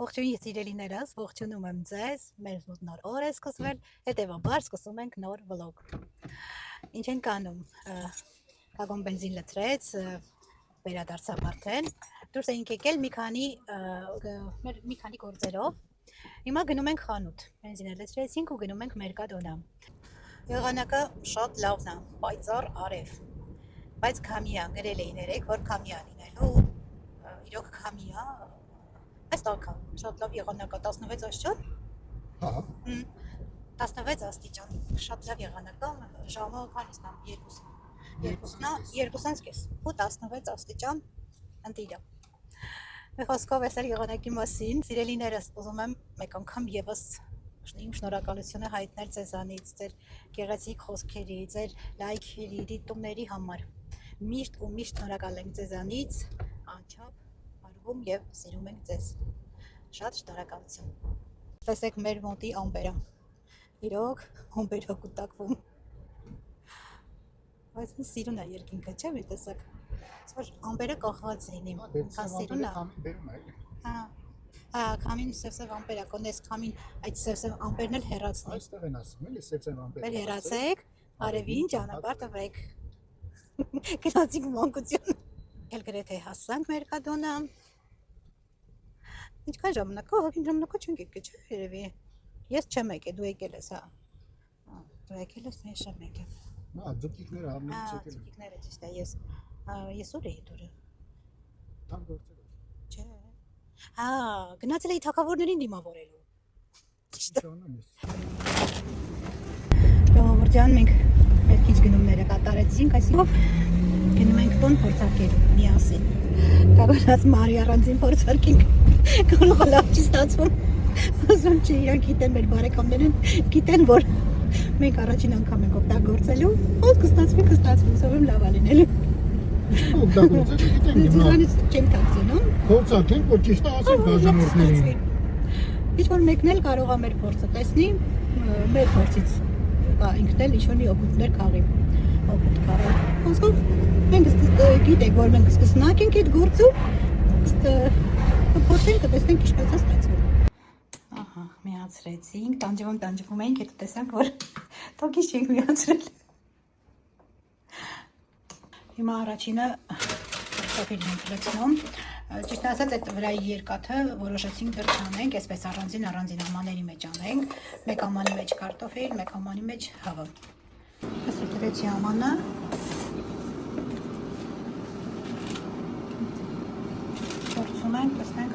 Ողջույն սիրելիներս, ողջունում եմ ձեզ, մեր նոր օր է սկսվել, հետևաբար սկսում ենք նոր վլոգ։ Ինչ ենք անում, կագոն բենզին լցրեց, վերադարձավ արդեն, դուրս էինք եկել մի քանի գործերով, հիմա գնում ենք խանութ, բենզինը լցրեցինք ու գնում ենք Մերկադոնա։ Եղանակը շատ լավն է, պայծառ արև, բայց քամի է, գրել էին երեկ, որ քամի է լինելու, իրոք քամի է, այս տակա, շատ լավ եղանակա, 16 աստիճան, 16 աստիճան, շատ լավ եղանակա, ժամը քանիսն է, 2:30 ու 16 աստիճան ընտիրը։ Մի խոսքով էս էր եղանակի մասին, սիրելիներս, ուզում եմ մեկ անգամ ևս իմ շնորհակալությունը հայտնել ձեզանից, ձեր գեղեցիկ խոսքերի, ձեր լայքերի, դիտումների համար։ Միշտ ու միշտ շնորհակալ ենք ձեզանից, անչափ հարվում եւ սիրում ենք ձեզ։ Շատ շնորհակալություն։ Տեսեք մեր մոտի ամպերը։ Իրոք ամպերը կուտակվում։ Բայց սիրուն է երկինքը, չէ՞ մի տեսակ։ Որ ամպերը կախված էին իմ, սիրուն է։ Հա, քամին սև ամպեր է, կոնես քամին, այդ սև ամպերն էլ հեռացնի։ Այստեղ են ասում, էլի սև ամպեր։ Մեր հեռացեք, արևին ճանապարհ տվեք։ Գնացինք մանկություն։ Էլ գրեթե հասանք Մերկադոնա։ Ինչքան ժամանակ, հոգին ժամանակը չենք եկել, չէ՞ երևի։ Ես չեմ եկել, դու եկել ես, հա։ Դու եկել ես, ես չեմ եկել։ Հա, ձուկիկները համից եկել են։ Ձուկիկները ճիշտ է, ես ուր էի դուրը։ Տան գործերով։ Չէ։ Հա, գնացել էի թագավորներին դիմավորելու։ Ճիշտ է։ Ժողովուրդ մենք մեր քիչ գնումները կատարեցինք, այսինքն գնում ենք տուն փորձարկելու միասին։ Կագոնած Մարի առանձին փորձարկենք, կարող է լավ չի ստացվում։ Ասում չի, իրանք գիտեն մեր բարեկամներն, գիտեն որ մենք առաջին անգամ ենք օգտագործելու, ոնց կստացվի, սովորում լավ է լինելու։ Օգտագործել գիտեն հիմա։ Ձեզանից չեմ թաքցնում։ Փորձարկենք, որ ճիշտ ասենք բաժանորդներին։ Ինչ որ մեկն էլ կարող է մեր փորձը տեսնի, մեր փորձից ինքն էլ ինչ-որ մի օգուտներ քաղի։ Ոնցով մենք գիտենք, որ մենք սկսնակ ենք այդ գործում, փորձենք կտեսնենք ինչպես է ստացվում։ Ահա, միացրեցինք, տանջվում էինք, հետո տեսանք, որ թոքից չենք միացրել։ Հիմա առաջինը կարտոֆիլն ենք լցնում, ճիշտ ասած այդ վրայի երկաթը որոշեցինք դեռ չանենք, այսպես առանձին ամանների մեջ անենք, մեկ ամանի մեջ կարտոֆիլ, մեկ ամանի մեջ հավը։ Այսի դրեցի ամանը, փորձում ենք, տեսնենք